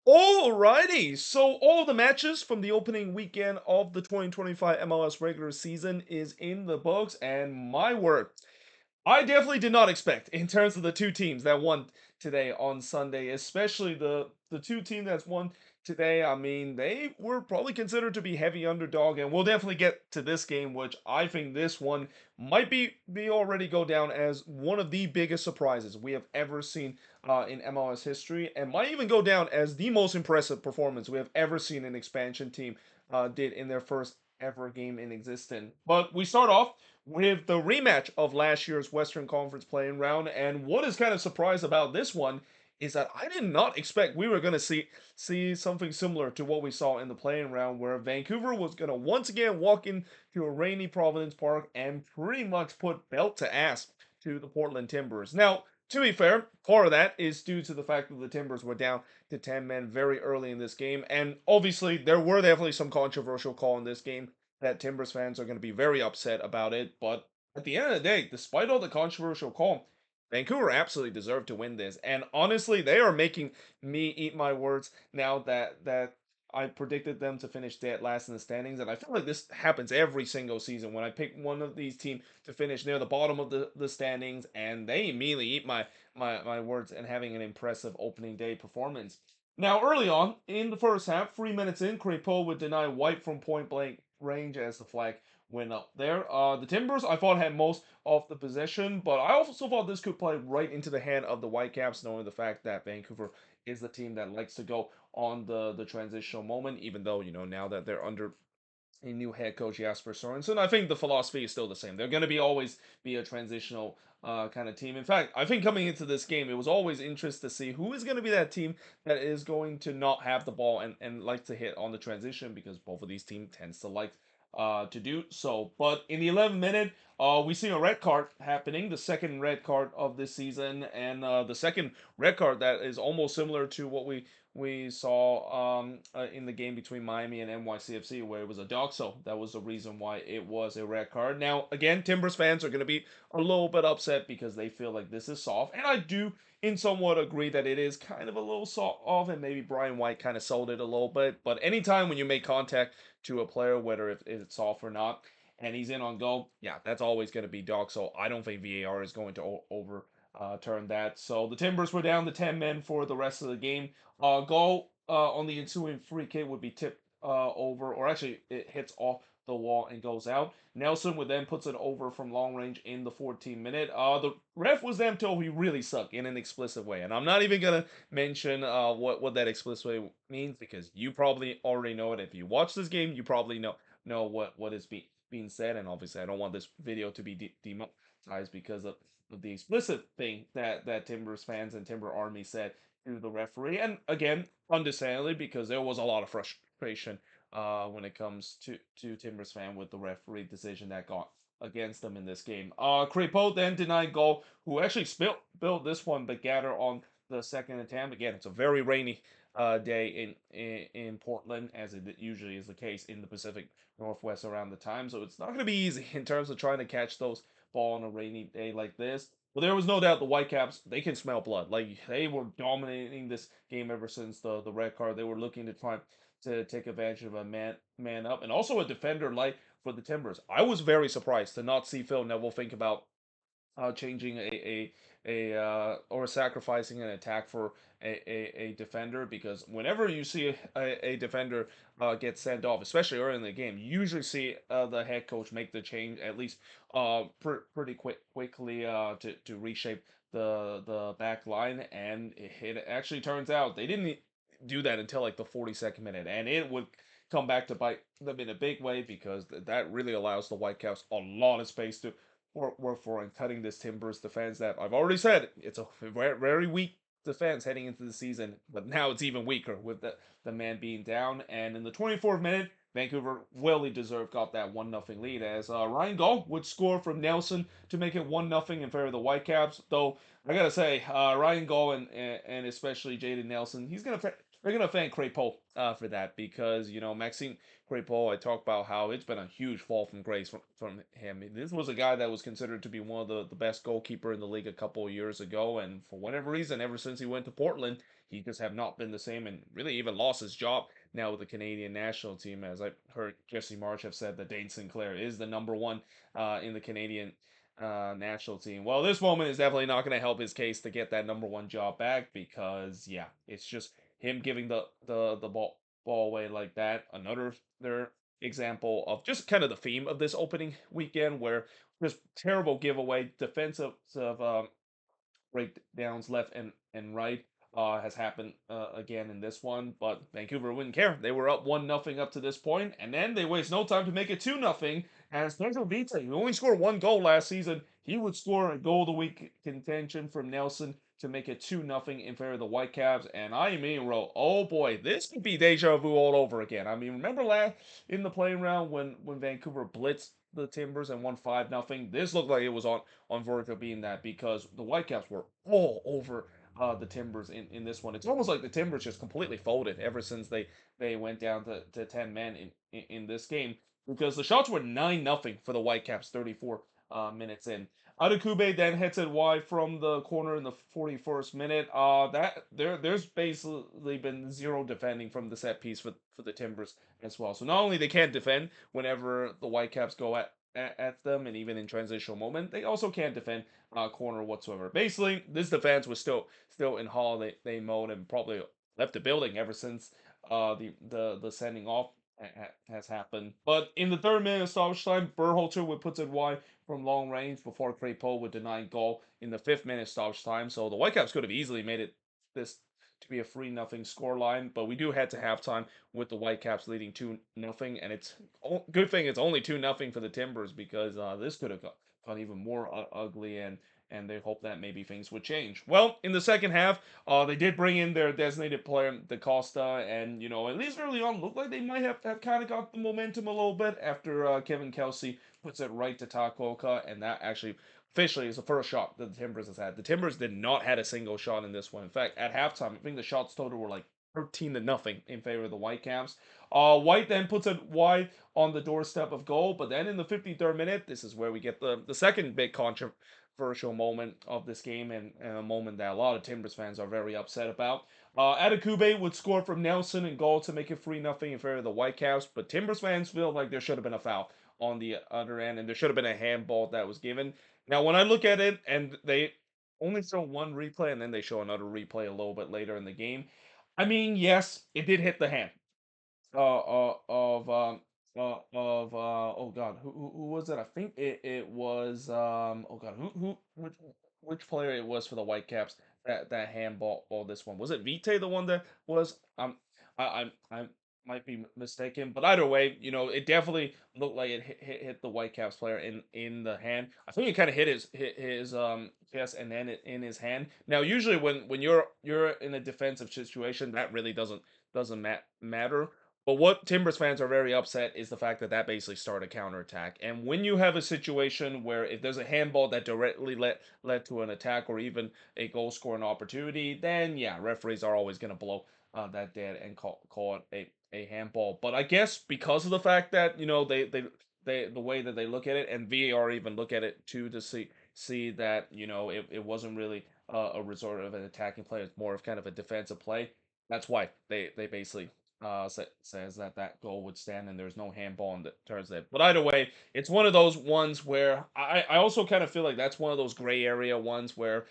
Alrighty, so all the matches from the opening weekend of the 2025 MLS regular season is in the books, and my word, I definitely did not expect in terms of the two teams that won today on Sunday, especially the two teams that's won today. I mean, they were probably considered to be heavy underdog, and we'll definitely get to this game, which I think this one might be already go down as one of the biggest surprises we have ever seen in MLS history, and might even go down as the most impressive performance we have ever seen an expansion team did in their first ever game in existence. But we start off with the rematch of last year's Western Conference playing round. And what is kind of surprised about this one is that I did not expect we were going to see something similar to what we saw in the playing round, where Vancouver was going to once again walk into a rainy Providence Park and pretty much put belt to ass to the Portland Timbers. Now, to be fair, part of that is due to the fact that the Timbers were down to 10 men very early in this game. And obviously, there were definitely some controversial call in this game that Timbers fans are going to be very upset about it. But at the end of the day, despite all the controversial call, Vancouver absolutely deserved to win this. And honestly, they are making me eat my words now that I predicted them to finish dead last in the standings. And I feel like this happens every single season when I pick one of these teams to finish near the bottom of the standings, and they immediately eat my words and having an impressive opening day performance. Now, early on in the first half, 3 minutes in, Crepeau would deny White from point blank range as the flag went up there. The Timbers, I thought, had most of the possession, but I also thought this could play right into the hand of the Whitecaps, knowing the fact that Vancouver is the team that likes to go on the transitional moment, even though, now that they're under a new head coach, Jasper Sorensen. I think the philosophy is still the same. They're going to be always be a transitional kind of team. In fact, I think coming into this game, it was always interesting to see who is going to be that team that is going to not have the ball and like to hit on the transition, because both of these teams tends to like to do so. But in the 11th minute, we see a red card happening, the second red card of this season, and the second red card that is almost similar to what we saw in the game between Miami and NYCFC, where it was a dog. So that was the reason why it was a red card. Now, again, Timbers fans are going to be a little bit upset because they feel like this is soft. And I do, in somewhat, agree that it is kind of a little soft, and maybe Brian White kind of sold it a little bit. But anytime when you make contact to a player, whether if it's soft or not, and he's in on goal, yeah, that's always going to be dog. So I don't think VAR is going to over turn that. So the Timbers were down to 10 men for the rest of the game. Goal on the ensuing free kick would be tipped over, or actually it hits off the wall and goes out. Nelson would then puts it over from long range in the 14th minute. The ref was then told he really sucked in an explicit way, and I'm not even gonna mention what that explicit way means, because you probably already know it. If you watch this game, you probably know what is being said, and obviously I don't want this video to be demonetized because of the explicit thing that Timbers fans and Timber Army said to the referee. And again, understandably, because there was a lot of frustration when it comes to Timbers fan with the referee decision that got against them in this game. Crepeau then denied goal, who actually built this one, but Gatter on the second attempt. Again, it's a very rainy day in Portland, as it usually is the case in the Pacific Northwest around the time. So it's not going to be easy in terms of trying to catch those ball on a rainy day like this. Well, there was no doubt the Whitecaps, they can smell blood. Like, they were dominating this game ever since the red card. They were looking to try to take advantage of a man up, and also a defender light for the Timbers. I was very surprised to not see Phil Neville think about changing or sacrificing an attack for a defender, because whenever you see a defender get sent off, especially early in the game, you usually see the head coach make the change at least pretty quickly to reshape the back line. And it actually turns out they didn't do that until like the 42nd minute, and it would come back to bite them in a big way, because that really allows the Whitecaps a lot of space to work for and cutting this Timbers defense that I've already said it's a very weak defense heading into the season, but now it's even weaker with the man being down. And in the 24th minute, Vancouver well deserved got that 1-0 lead as Ryan Gaul would score from Nelson to make it 1-0 in favor of the Whitecaps. Though I gotta say, Ryan Gaul and especially Jaden Nelson, they're gonna thank Crepeau for that because Maxime Crepeau, I talked about how it's been a huge fall from grace from him. This was a guy that was considered to be one of the best goalkeeper in the league a couple of years ago, and for whatever reason, ever since he went to Portland, he just have not been the same, and really even lost his job now with the Canadian national team. As I heard Jesse Marsh have said that Dane Sinclair is the number one in the Canadian national team. Well, this moment is definitely not going to help his case to get that number one job back because yeah, it's just him giving the ball away like that. Another their example of just kind of the theme of this opening weekend where just terrible giveaway defensive breakdowns left and right has happened again in this one, but Vancouver wouldn't care. They were up 1-0 up to this point, and then they waste no time to make it 2-0. And Pedro Vita, who only scored one goal last season, he would score a goal of the week contention from Nelson to make it 2-0 in favor of the Whitecaps. And I mean, oh boy, this could be deja vu all over again. I mean, remember last in the playing round when Vancouver blitzed the Timbers and won 5-0? This looked like it was on verge of being that because the Whitecaps were all over the Timbers in this one. It's almost like the Timbers just completely folded ever since they went down to 10 men in this game because the shots were 9-0 for the Whitecaps 34 minutes in. Adekube then hits it wide from the corner in the 41st minute. There's basically been zero defending from the set piece for the Timbers as well. So not only they can't defend whenever the Whitecaps go at them, and even in transitional moment, they also can't defend corner whatsoever. Basically, this defense was still in holiday mode and probably left the building ever since the sending off has happened. But in the third minute of stoppage time, Berhalter would put it wide from long range before Crepeau would deny goal in the fifth minute stoppage time. So the Whitecaps could have easily made it this to be a 3-0 scoreline, but we do head to halftime with the Whitecaps leading 2-0, and it's good thing it's only 2-0 for the Timbers because this could have got even more ugly, and they hope that maybe things would change. Well, in the second half, they did bring in their designated player, Da Costa, and at least early on, looked like they might have kind of got the momentum a little bit after Kevin Kelsey puts it right to Takoka, and that actually officially is the first shot that the Timbers has had. The Timbers did not had a single shot in this one. In fact, at halftime, I think the shots total were like 13-0 in favor of the Whitecaps. White then puts it wide on the doorstep of goal, but then in the 53rd minute, this is where we get the second big controversial moment of this game, and a moment that a lot of Timbers fans are very upset about. Adekube would score from Nelson and goal to make it 3-0 in favor of the Whitecaps, but Timbers fans feel like there should have been a foul on the other end, and there should have been a handball that was given. Now, when I look at it, and they only show one replay, and then they show another replay a little bit later in the game. I mean, yes, it did hit the hand oh god, who was it? I think it was oh god, who which player it was for the Whitecaps that handball all this one. Was it Vite the one that was I might be mistaken, but either way, it definitely looked like it hit the Whitecaps player in the hand. I think it kind of hit his chest and then in his hand. Now, usually when you're in a defensive situation, that really doesn't matter. But what Timbers fans are very upset is the fact that basically started a counterattack. And when you have a situation where if there's a handball that directly led to an attack or even a goal scoring opportunity, then yeah, referees are always going to blow that dead and call it a handball. But I guess because of the fact that they the way that they look at it, and VAR even look at it too to see that it wasn't really a resort of an attacking play, it's more of kind of a defensive play. That's why they basically says that goal would stand and there's no handball in the towards it. But either way, it's one of those ones where I also kind of feel like that's one of those gray area ones where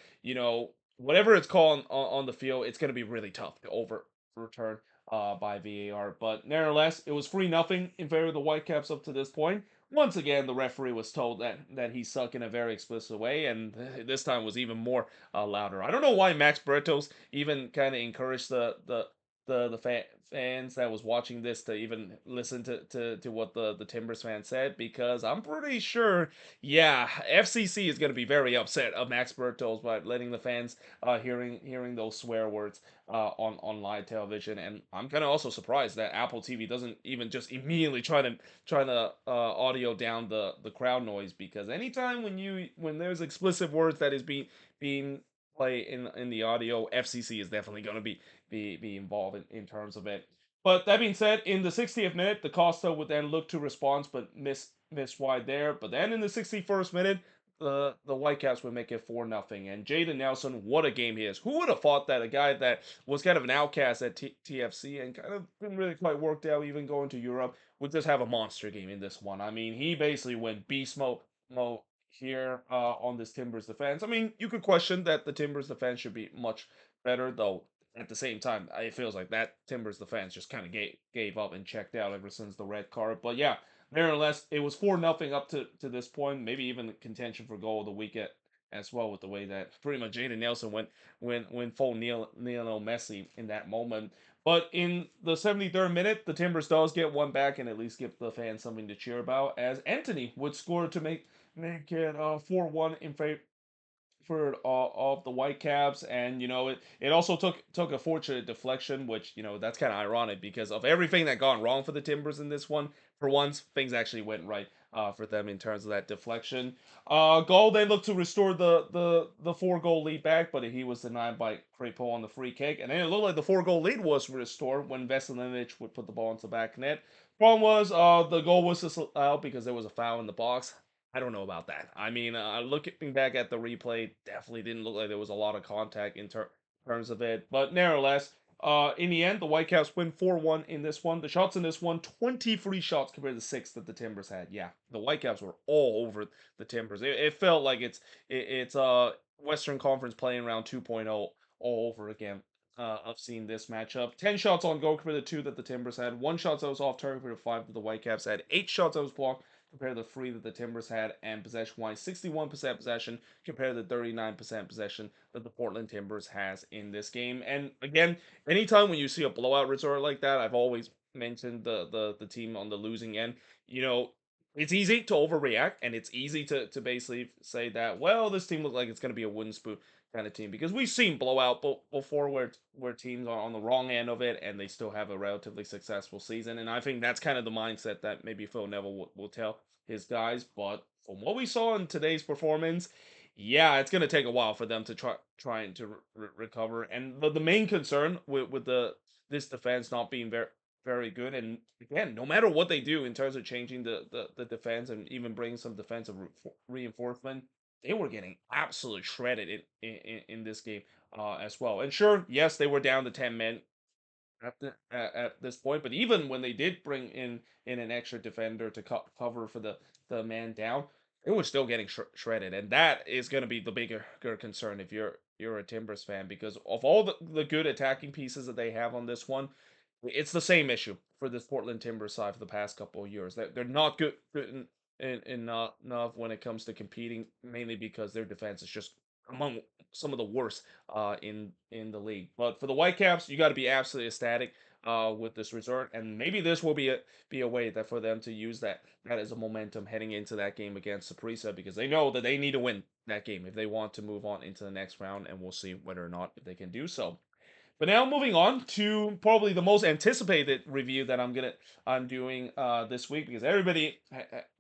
whatever it's called on the field, it's going to be really tough to overturn by VAR. But nevertheless, it was 3-0 in favor of the Whitecaps up to this point. Once again, the referee was told that he sucked in a very explicit way, and this time was even more louder. I don't know why Max Bretos even kind of encouraged fans that was watching this to even listen to what the Timbers fans said, because I'm pretty sure, yeah, FCC is going to be very upset of Max Bertos by letting the fans hearing those swear words on live television. And I'm kind of also surprised that Apple TV doesn't even just immediately try to audio down the crowd noise, because anytime when there's explicit words that is being played in the audio, FCC is definitely going to be involved in terms of it. But that being said, in the 60th minute, the Costa would then look to respond, but miss wide there. But then in the 61st minute, the Whitecaps would make it 4-0. And Jaden Nelson, what a game he is! Who would have thought that a guy that was kind of an outcast at TFC and kind of didn't really quite work out, even going to Europe, would just have a monster game in this one? I mean, he basically went beast mode here on this Timbers defense. I mean, you could question that the Timbers defense should be much better, though. At the same time, it feels like that Timbers defense just kind of gave up and checked out ever since the red card. But yeah, nevertheless, it was 4-0 up to this point. Maybe even contention for goal of the week as well, with the way that pretty much Jaden Nelson went full Lionel Messi in that moment. But in the 73rd minute, the Timbers does get one back and at least give the fans something to cheer about, as Anthony would score to make it 4-1 in favor for of the Whitecaps. And it also took a fortunate deflection, which that's kind of ironic, because of everything that gone wrong for the Timbers in this one. For once, things actually went right for them in terms of that deflection. Goal they looked to restore the 4-goal lead back, but he was denied by Crepeau on the free kick, and then it looked like the 4-goal lead was restored when Veselinovic would put the ball into the back net. Problem was, the goal was disallowed because there was a foul in the box. I don't know about that. I mean, looking back at the replay, definitely didn't look like there was a lot of contact in terms of it. But nevertheless, in the end, the Whitecaps win 4-1 in this one. The shots in this one, 23 shots compared to 6 that the Timbers had. Yeah, the Whitecaps were all over the Timbers. It felt like it's Western Conference playing around 2.0 all over again. I've seen this matchup. 10 shots on goal compared to 2 that the Timbers had. 1 shot that was off target compared to 5 that the Whitecaps had. 8 shots that was blocked compared to the 3 that the Timbers had. And possession-wise, 61% possession compared to the 39% possession that the Portland Timbers has in this game. And again, anytime when you see a blowout result like that, I've always mentioned the team on the losing end. You know, it's easy to overreact, and it's easy to basically say that, well, this team looks like it's going to be a wooden spoon kind of team, because we've seen blowout before where teams are on the wrong end of it and they still have a relatively successful season. And I think that's kind of the mindset that maybe Phil Neville will tell his guys. But from what we saw in today's performance, yeah, it's going to take a while for them to trying to recover. And the main concern with this defense not being very good. And again, no matter what they do in terms of changing the defense and even bringing some defensive reinforcement, they were getting absolutely shredded in this game as well. And sure, yes, they were down to 10 men at this point, but even when they did bring in an extra defender to cover for the man down, it was still getting shredded. And that is going to be the bigger concern if you're a Timbers fan, because of all the good attacking pieces that they have on this one, it's the same issue for this Portland Timbers side for the past couple of years. They're not good enough when it comes to competing, mainly because their defense is just among some of the worst in the league. But for the Whitecaps, you got to be absolutely ecstatic with this result, and maybe this will be a way that for them to use that as a momentum heading into that game against Saprissa, because they know that they need to win that game if they want to move on into the next round, and we'll see whether or not they can do so. But now moving on to probably the most anticipated review that I'm doing this week, because everybody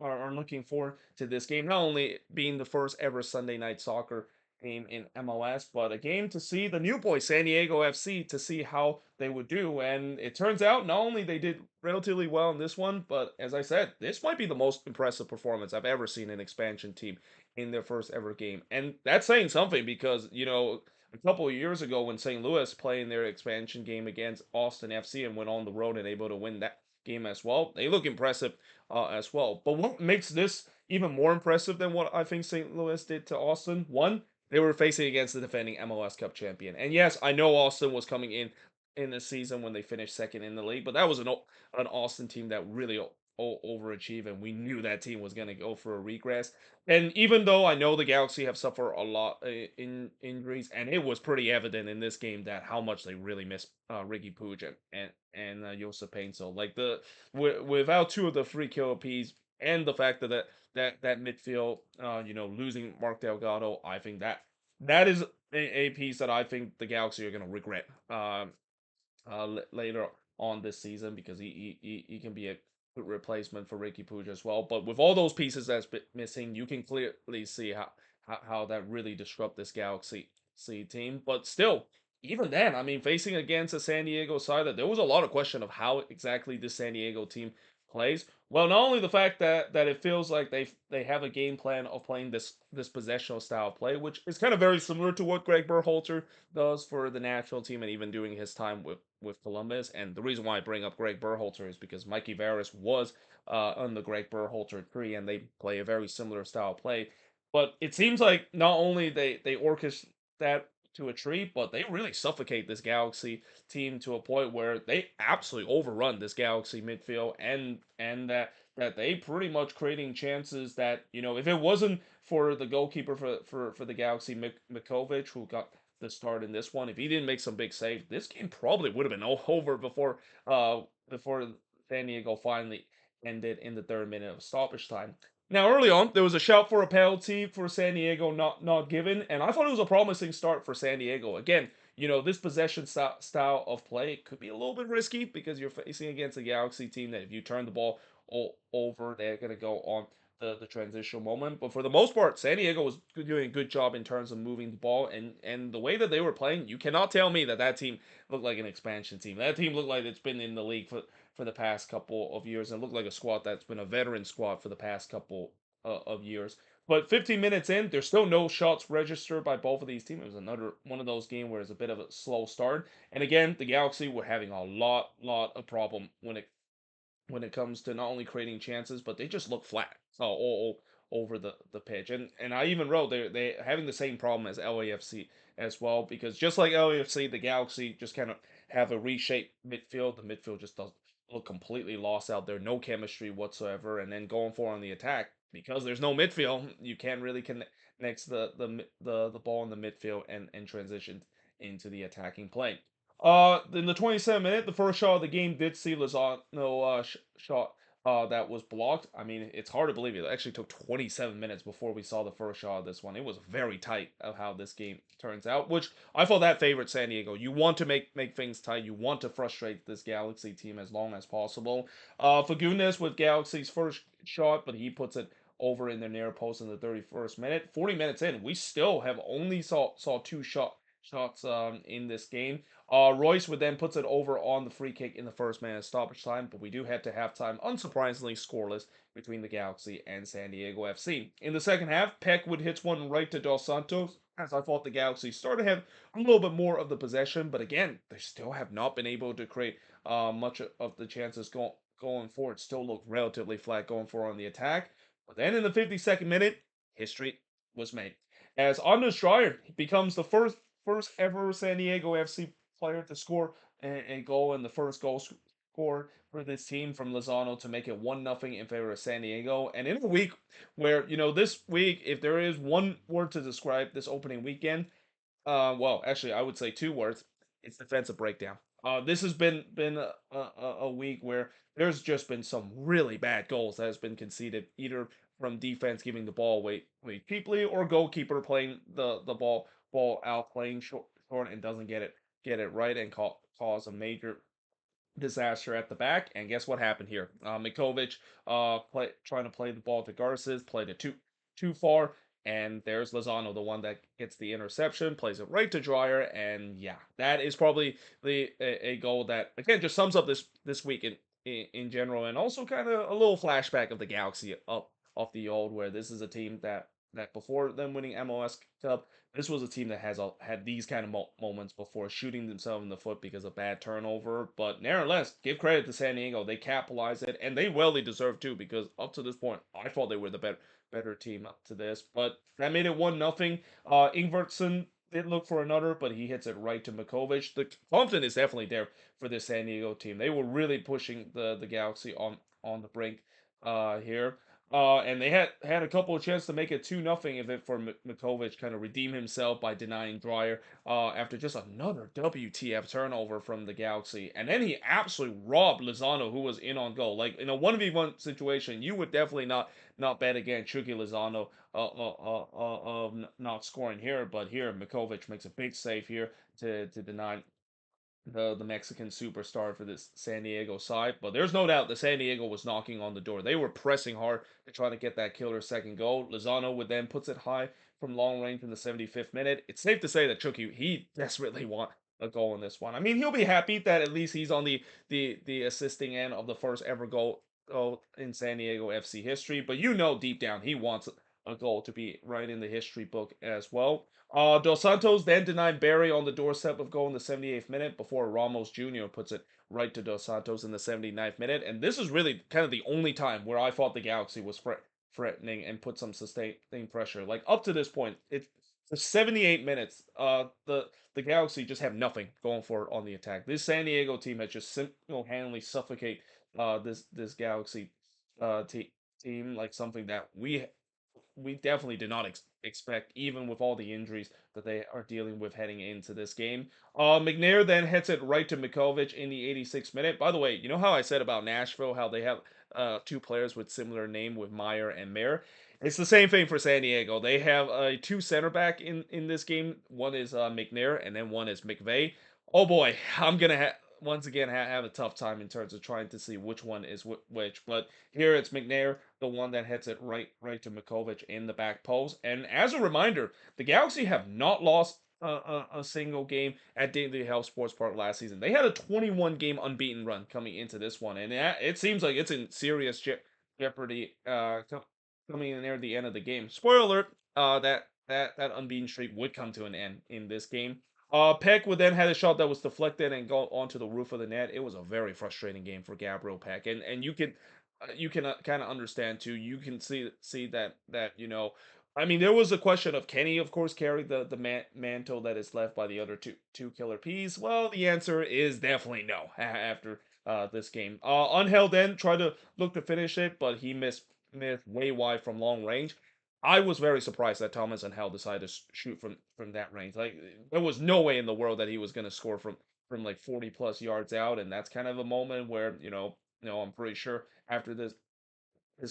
are looking forward to this game, not only being the first ever Sunday night soccer game in MLS, but a game to see the new boy San Diego FC, to see how they would do. And it turns out not only they did relatively well in this one, but as I said, this might be the most impressive performance I've ever seen an expansion team in their first ever game. And that's saying something, because a couple of years ago when St. Louis played in their expansion game against Austin FC and went on the road and able to win that game as well, they look impressive as well. But what makes this even more impressive than what I think St. Louis did to Austin? One, they were facing against the defending MLS Cup champion. And yes, I know Austin was coming in the season when they finished second in the league, but that was an Austin team that really overachieve, and we knew that team was going to go for a regress. And even though I know the Galaxy have suffered a lot in injuries, and it was pretty evident in this game that how much they really miss Ricky Puig and Josep Painso. Like without two of the free kill Ps, and the fact that midfield, losing Mark Delgado, I think that is a piece that I think the Galaxy are going to regret. Later on this season because he can be a good replacement for Ricky Puig as well. But with all those pieces that's been missing, you can clearly see how that really disrupt this Galaxy team. But still, even then, I mean, facing against a San Diego side that there was a lot of question of how exactly this San Diego team plays. Well, not only the fact that it feels like they have a game plan of playing this possessional style of play, which is kind of very similar to what Greg Berhalter does for the national team and even doing his time with Columbus. And the reason why I bring up Greg Berhalter is because Mikey Varys was on the Greg Berhalter tree, and they play a very similar style of play. But it seems like not only they orchestrate that to a tree, but they really suffocate this Galaxy team to a point where they absolutely overrun this Galaxy midfield, and that they pretty much creating chances that, if it wasn't for the goalkeeper for the Galaxy, Mikovic, who got the start in this one, if he didn't make some big save, this game probably would have been over before San Diego finally ended in the third minute of stoppage time. Now, early on, there was a shout for a penalty for San Diego not given, and I thought it was a promising start for San Diego. Again, this possession style of play could be a little bit risky because you're facing against a Galaxy team that if you turn the ball over, they're going to go on the transitional moment. But for the most part, San Diego was doing a good job in terms of moving the ball, and the way that they were playing, you cannot tell me that team looked like an expansion team. That team looked like it's been in the league for the past couple of years and looked like a squad that's been a veteran squad for the past couple of years. But 15 minutes in, there's still no shots registered by both of these teams. It was another one of those games where it's a bit of a slow start. And again, the Galaxy were having a lot of problem when it comes to not only creating chances, but they just look flat all over the pitch. And I even wrote they having the same problem as LAFC as well, because just like LAFC, the Galaxy just kind of have a reshaped midfield. The midfield just does look completely lost out there, no chemistry whatsoever, and then going for on the attack because there's no midfield, you can't really connect the ball in the midfield and transition into the attacking play. In the 27th minute, the first shot of the game did see Lozano shot that was blocked. I mean, it's hard to believe it actually took 27 minutes before we saw the first shot of this one. It was very tight of how this game turns out, which I thought that favored San Diego. You want to make things tight. You want to frustrate this Galaxy team as long as possible. Fagundes with Galaxy's first shot, but he puts it over in the near post in the 31st minute. 40 minutes in, we still have only saw two shots in this game. Royce would then puts it over on the free kick in the first minute of stoppage time, but we do head to halftime, unsurprisingly scoreless between the Galaxy and San Diego FC. In the second half, Peck would hit one right to Dos Santos, as I thought the Galaxy started to have a little bit more of the possession, but again, they still have not been able to create much of the chances going forward. Still look relatively flat going forward on the attack. But then in the 52nd minute, history was made, as Anders Dreyer becomes the first ever San Diego FC player to score a goal, and the first goal score for this team from Lozano to make it 1-0 in favor of San Diego. And in a week where, this week, if there is one word to describe this opening weekend, well, actually, I would say two words. It's defensive breakdown. This has been a week where there's just been some really bad goals that has been conceded, either from defense giving the ball away cheaply, or goalkeeper playing the ball out, playing short and doesn't get it right and cause a major disaster at the back. And guess what happened here? Mikovic trying to play the ball to Garces, played it too far, and there's Lozano, the one that gets the interception, plays it right to Dreyer, and yeah, that is probably a goal that again just sums up this week in general, and also kind of a little flashback of the Galaxy up off the old, where this is a team that before them winning MLS Cup, this was a team that had these kind of moments before, shooting themselves in the foot because of bad turnover. But nevertheless, give credit to San Diego. They capitalized it, and they well they deserve too, because up to this point, I thought they were the better team up to this. But that made it 1-0. Ingvartson did look for another, but he hits it right to Mikovic. The confidence is definitely there for this San Diego team. They were really pushing the Galaxy on the brink here. And they had a couple of chances to make it 2-0 if it for Mikovic kind of redeem himself by denying Dryer after just another WTF turnover from the Galaxy. And then he absolutely robbed Lozano, who was in on goal. Like in a 1v1 situation, you would definitely not bet against Chucky Lozano of not scoring here. But here, Mikovic makes a big save here to deny the Mexican superstar for this San Diego side. But there's no doubt that San Diego was knocking on the door. They were pressing hard to try to get that killer second goal. Lozano would then puts it high from long range in the 75th minute. It's safe to say that Chucky, he desperately want a goal in this one. I mean, he'll be happy that at least he's on the assisting end of the first ever goal in San Diego FC history. But you know deep down he wants a goal to be right in the history book as well. Dos Santos then denied Barry on the doorstep of goal in the 78th minute before Ramos Jr. puts it right to Dos Santos in the 79th minute. And this is really kind of the only time where I thought the Galaxy was threatening and put some sustained pressure. Like up to this point, it's for 78 minutes. The Galaxy just have nothing going for it on the attack. This San Diego team has just single-handedly suffocate this Galaxy team like something that we definitely did not expect, even with all the injuries that they are dealing with heading into this game. McNair then hits it right to Mikovic in the 86th minute. By the way, you know how I said about Nashville, how they have two players with similar name with Meyer and Mayer? It's the same thing for San Diego. They have two center back in this game. One is McNair, and then one is McVeigh. Oh boy, I'm gonna once again have a tough time in terms of trying to see which one is which. But here it's McNair, the one that hits it right to Mikovic in the back post. And as a reminder, the Galaxy have not lost a single game at Daily Health Sports Park last season. They had a 21 game unbeaten run coming into this one, and it seems like it's in serious jeopardy coming in near the end of the game. Spoiler alert: that unbeaten streak would come to an end in this game. Peck would then had a shot that was deflected and go onto the roof of the net. It was a very frustrating game for Gabriel Peck, and you can kind of understand too. You can see that I mean, there was a question of can he, of course, carry the mantle that is left by the other two killer P's. Well, the answer is definitely no after this game. Unheld then tried to look to finish it, but he missed way wide from long range. I was very surprised that Thomas Unheld decided to shoot from that range. Like there was no way in the world that he was going to score from like 40 plus yards out, and that's kind of a moment where I'm pretty sure after this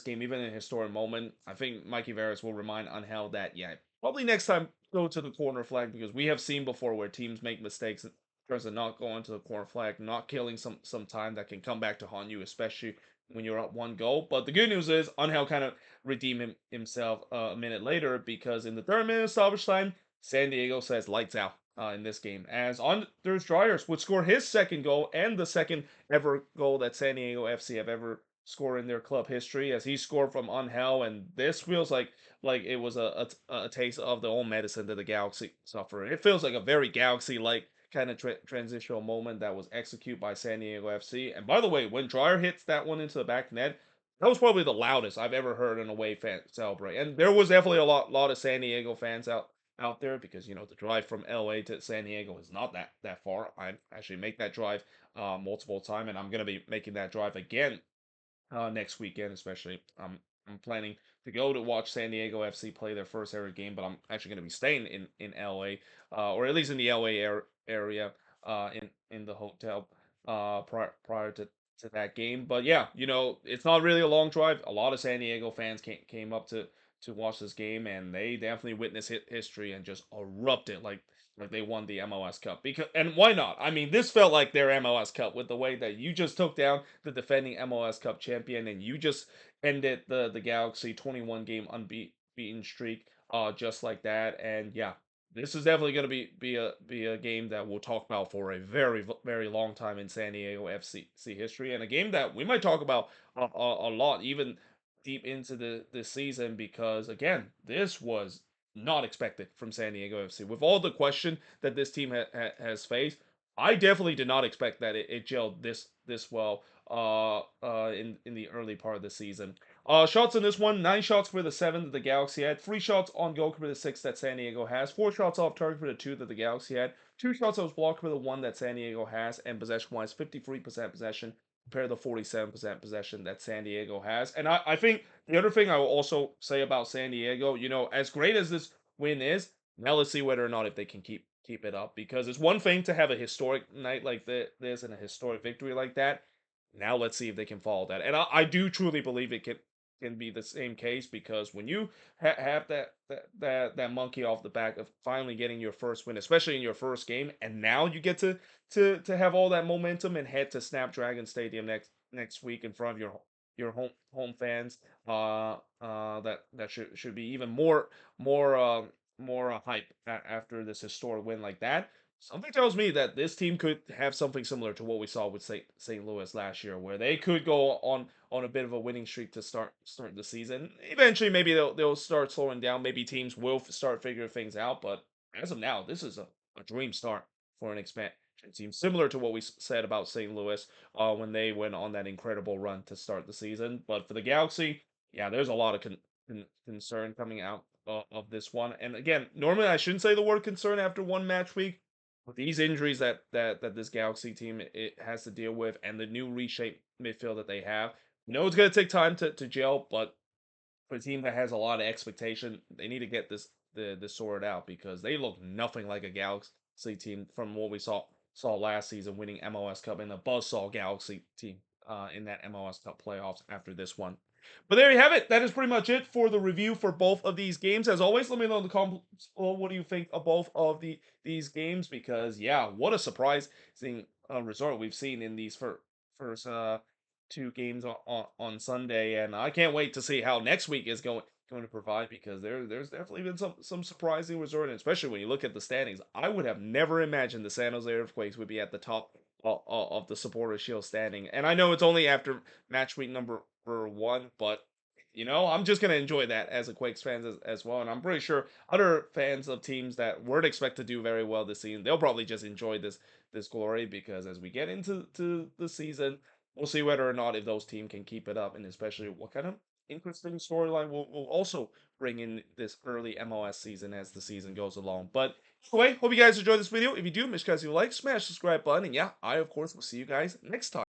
game, even in a historic moment, I think Mikey Veras will remind Angel that, yeah, probably next time go to the corner flag because we have seen before where teams make mistakes in terms of not going to the corner flag, not killing some time that can come back to haunt you, especially when you're up one goal. But the good news is Angel kind of redeemed himself a minute later because in the third minute of stoppage time, San Diego says lights out. In this game, as Anders Dryers would score his second goal and the second ever goal that San Diego FC have ever score in their club history as he scored from Angel, and this feels like it was a taste of the old medicine that the Galaxy suffered. It feels like a very Galaxy-like kind of transitional moment that was executed by San Diego FC. And by the way, when Dryer hits that one into the back net, that was probably the loudest I've ever heard an away fan celebrate. And there was definitely a lot of San Diego fans out there because the drive from LA to San Diego is not that far. I actually make that drive multiple times, and I'm gonna be making that drive again next weekend, especially. I'm planning to go to watch San Diego FC play their first ever game, but I'm actually going to be staying in LA, or at least in the LA area, in the hotel, prior to that game. But yeah, it's not really a long drive. A lot of San Diego fans came up to watch this game, and they definitely witnessed history and just erupted like they won the MLS Cup. And why not? I mean, this felt like their MLS Cup with the way that you just took down the defending MLS Cup champion and you just ended the Galaxy 21 game unbeaten streak just like that. And yeah, this is definitely going to be a game that we'll talk about for a very long time in San Diego FC history, and a game that we might talk about a lot even deep into the season because again, this was not expected from San Diego FC. With all the question that this team has faced, I definitely did not expect that it gelled this well in the early part of the season. Shots in this one, 9 shots for the 7 that the Galaxy had, 3 shots on goal for the 6 that San Diego has, 4 shots off target for the 2 that the Galaxy had, two shots that was blocked for the one that San Diego has, and possession-wise, 53% possession compared to the 47% possession that San Diego has. And I think the other thing I will also say about San Diego, as great as this win is, now let's see whether or not if they can keep it up. Because it's one thing to have a historic night like this and a historic victory like that. Now let's see if they can follow that. And I do truly believe it can be the same case because when you have that monkey off the back of finally getting your first win, especially in your first game, and now you get to have all that momentum and head to Snapdragon Stadium next week in front of your home fans. That should be even more hype after this historic win like that. Something tells me that this team could have something similar to what we saw with St. Louis last year, where they could go on a bit of a winning streak to start the season. Eventually, maybe they'll start slowing down. Maybe teams will start figuring things out. But as of now, this is a dream start for an expansion team, similar to what we said about St. Louis when they went on that incredible run to start the season. But for the Galaxy, yeah, there's a lot of concern coming out of this one. And again, normally I shouldn't say the word concern after one match week with these injuries that this Galaxy team it has to deal with, and the new reshaped midfield that they have. It's going to take time to gel, but for a team that has a lot of expectation, they need to get this sorted out because they look nothing like a Galaxy team from what we saw last season, winning MLS Cup and the buzzsaw Galaxy team in that MLS Cup playoffs after this one. But there you have it. That is pretty much it for the review for both of these games. As always, let me know in the comments below what do you think of both of these games because yeah, what a surprising result we've seen in these first two games on Sunday, and I can't wait to see how next week is going to provide because there's definitely been some surprising resort, and especially when you look at the standings. I would have never imagined the San Jose Earthquakes would be at the top of the Supporters Shield standing, and I know it's only after match week number 1, but I'm just gonna enjoy that as a Quakes fans as well, and I'm pretty sure other fans of teams that weren't expect to do very well this season, they'll probably just enjoy this glory because as we get into the season, we'll see whether or not if those teams can keep it up, and especially what kind of interesting storyline will also bring in this early MLS season as the season goes along. But anyway, hope you guys enjoyed this video. If you do, make sure you guys like, smash the subscribe button, and yeah, I of course will see you guys next time.